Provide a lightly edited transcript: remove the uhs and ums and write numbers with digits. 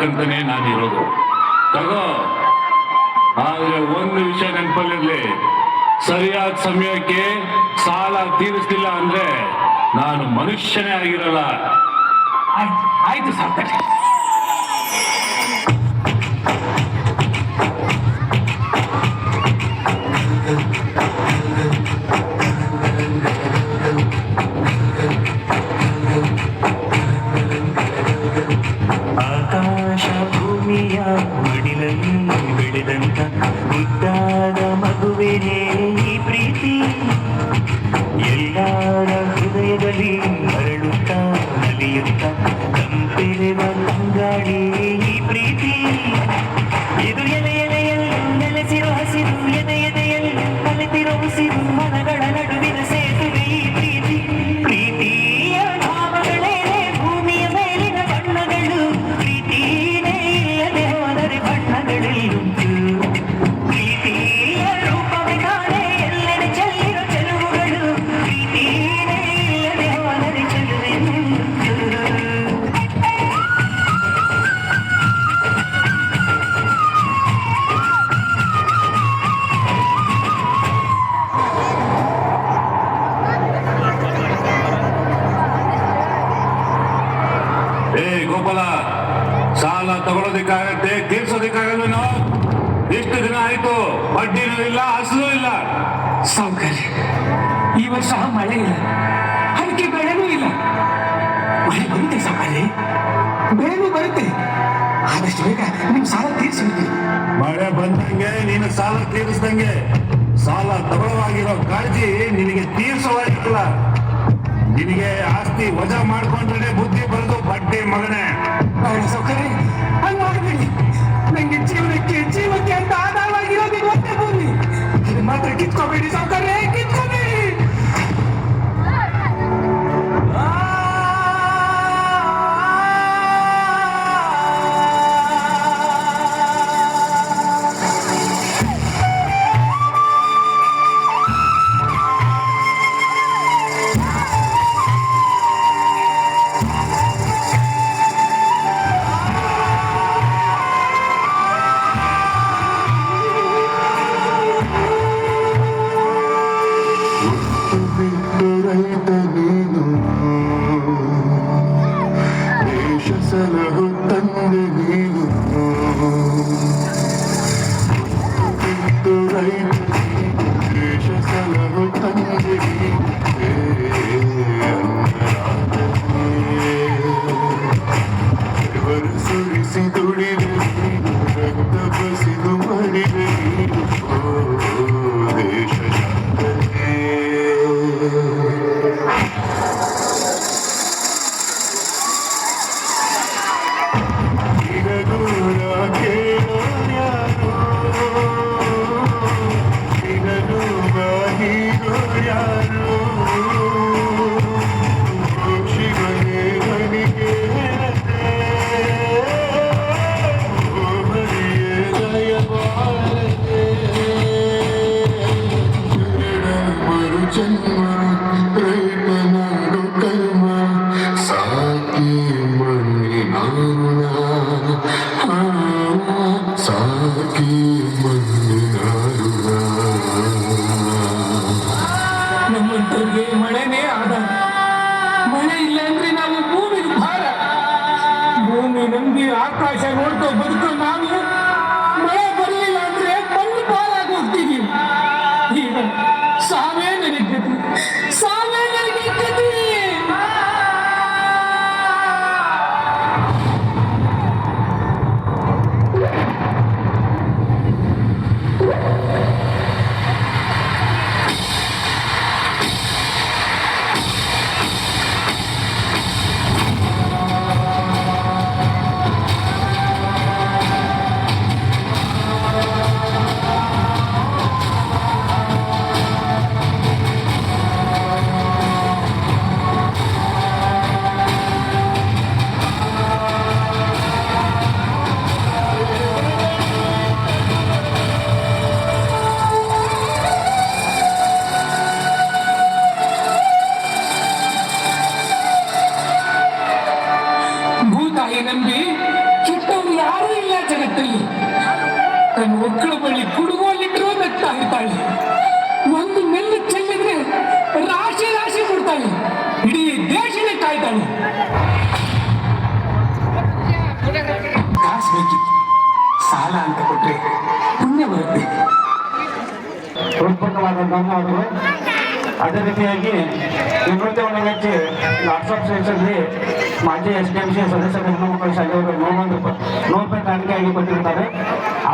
ಮಾಡ್ಕೊಂತಾನೆ ನಾನಿರೋದು. ತಗೋ, ಆದ್ರೆ ಒಂದು ವಿಷಯ ನೆನಪಲ್ಲಿರ್ಲಿ, ಸರಿಯಾದ ಸಮಯಕ್ಕೆ ಸಾಲ ತೀರಿಸ್ಲಿಲ್ಲ ಅಂದ್ರೆ ನಾನು ಮನುಷ್ಯನೇ ಆಗಿರಲ್ಲ. ಆಯ್ತು ಸಾವುಕಾರೆ. ಆಕಾಶ ಭೂಮಿಯ ಮಡಿಲಲ್ಲಿ ಬೆಳೆದಂತ ಮುದ್ದಾದ ಮಗುವಿನೇ ಈ ಪ್ರೀತಿ, ಎಲ್ಲರ ಹೃದಯದಲ್ಲಿ ಅರಳುತ್ತಾ ನಲಿಯುತ್ತ ತಂಪೆರೆವ ತಂಗಾಳಿ ಈ ಪ್ರೀತಿ. ಇದು ಎಲೆ ಎಲೆಯಲ್ಲಿ ನೆಲೆಸಿರೋ ಹಸಿರು, ಎದೆ ಎದೆಯಲ್ಲಿ ಕಲಿತಿರೋ ಉಸಿರು, ಮನಗಳ ನಡುವಿನ ಸೇತುವೆ ಈ ಪ್ರೀತಿ. ಪ್ರೀತಿಯ ಭಾವಗಳೇನೆ ಭೂಮಿಯ ಮೇಲಿನ ಬಣ್ಣಗಳು, ಪ್ರೀತಿನೇ ಇಲ್ಲದೆ ಹೋದರೆ ಬಣ್ಣಗಳೆಲ್ಲುಂಟು. ಪ್ರೀತಿಯ ರೂಪವೇ ಕಾಣೆ ಎಲ್ಲೆಡೆ ಚೆಲ್ಲಿರೋ ಚೆಲುವುಗಳು, ಪ್ರೀತಿನೇ ಇಲ್ಲದೆ ಹೋದರೆ ಚೆಲುವೆಲ್ಲುಂಟು. ಗೋಪಾಲ, ಸಾಲ ತಗೊಳ್ಳೋದಕ್ಕಾಗತ್ತೆ, ತೀರ್ಸೋದಕ್ಕಾಗಲ್ವೇನೋ? ಇಷ್ಟು ದಿನ ಆಯ್ತು, ಬಡ್ಡಿನೂ ಇಲ್ಲ, ಅಸಲು ಇಲ್ಲ. ಸಾವುಕಾರೆ, ಈ ವರ್ಷ ಮಳೆ ಇಲ್ಲ, ಅಡಿಕೆ ಬೆಳೆನೂ ಇಲ್ಲ. ಮಳೆ ಬರುತ್ತೆ ಸಾವುಕಾರೆ, ಬೆಳೆನೂ ಬರುತ್ತೆ. ಆದಷ್ಟು ಬೇಗ ನಿಮ್ ಸಾಲ ತೀರಿಸ್ಬಿಡ್ತೀವಿ. ಮಳೆ ಬಂದಂಗೆ ನೀನು ಸಾಲ ತೀರಿಸ್ದಂಗೆ. ಸಾಲ ತಗೊಳ್ಳೋವಾಗಿರೋ ಕಾಳಜಿ ನಿನಗೆ ತೀರ್ಸೋವಾಗಿಲ್ಲ. ನಿನಗೆ ಆಸ್ತಿ ವಜಾ ಮಾಡ್ಕೊಂಡ್ರೆ ಬುದ್ಧಿ ಬರೋದು ಬಡ್ಡಿ ಮಗನೇ. ಸಾವುಕಾರೆ, ಹಂಗ್ ಮಾಡಬೇಡಿ. ನಂಗೆ ಜೀವಕ್ಕೆ ಅಂತ ಆಧಾರವಾಗಿರೋದು ಒಂದೇ ಭೂಮಿ. ಇದು ಮಾತ್ರ ಕಿತ್ಕೋಬೇಡಿ ಸಾವುಕಾರೆ, ಕಿತ್ಕೋಬೇಡಿ. ಸಲಹು ತಂದೆ ನೀನು, ದೇಶ ಸಲಹು ತಂದೆ ದೇವರು ಸುರಿಸಿ ದುಡಿದ ನೀನು, ರಕ್ತ ಬಸಿದು ಮಾಡಿದ ನೀನು, ದೇಶ ಶಾಂತನೇ. ನಮ್ಮಂತವ್ರಿಗೆ ಮಳೆನೇ ಆಧಾರ. ಮಳೆ ಇಲ್ಲ ಅಂದ್ರೆ ನಾವು ಭೂಮಿ ಭಾರ. ಭೂಮಿ ನಂಬಿ ಆಕಾಶ ನೋಡ್ತಾ ಬದುಕೋ ನಾವು ಮಳೆ ಬರಲಿಲ್ಲ ಅಂದ್ರೆ ಮಣ್ಣು ಪಾಲಾಗಿ ಹೋಗ್ತೀವಿ. ಈಗ ಸಾವೇ ನನಗೆ ಗತಿ, ಸಾವೇ ನನಗೆ ಗತಿ. ತನ್ನ ಮಕ್ಕಳ ಬಳಿ ಕುಡುಗೋಲಿಟ್ಟರೂ ನಗ್ತಾ ಇರ್ತಾಳೆ. ಒಂದು ಮೆಲ್ಲು ಚೆಲ್ಲಿದ್ರೆ ರಾಶಿ ರಾಶಿ ಕೊಡ್ತಾಳೆ. ಇಡೀ ದೇಶನೇ ಕಾಯ್ತಾಳೆ. ಕಾಸು ಬೇಕಿತ್ತು, ಸಾಲ ಅಂತ ಕೊಟ್ರೆ ಪುಣ್ಯ ಬರುತ್ತೆ. ಉತ್ಪನ್ನವಾದ ಧನ್ಯವಾದಗಳು. ಅದೇ ರೀತಿಯಾಗಿ ಈ ನೃತ್ಯವನ್ನು ಮೆಚ್ಚಿ ವಾಟ್ಸಪ್ ಸೆಕ್ಷನ್ಲಿ ಮಾಜಿ SDMC ಸದಸ್ಯರ ಹೆಣ್ಣು ಮಕ್ಕಳ ಶಾಲೆಯವರು 100 ರೂಪಾಯಿ ಕಾಣಿಕೆಯಾಗಿ ಕೊಟ್ಟಿರ್ತಾರೆ. ಆ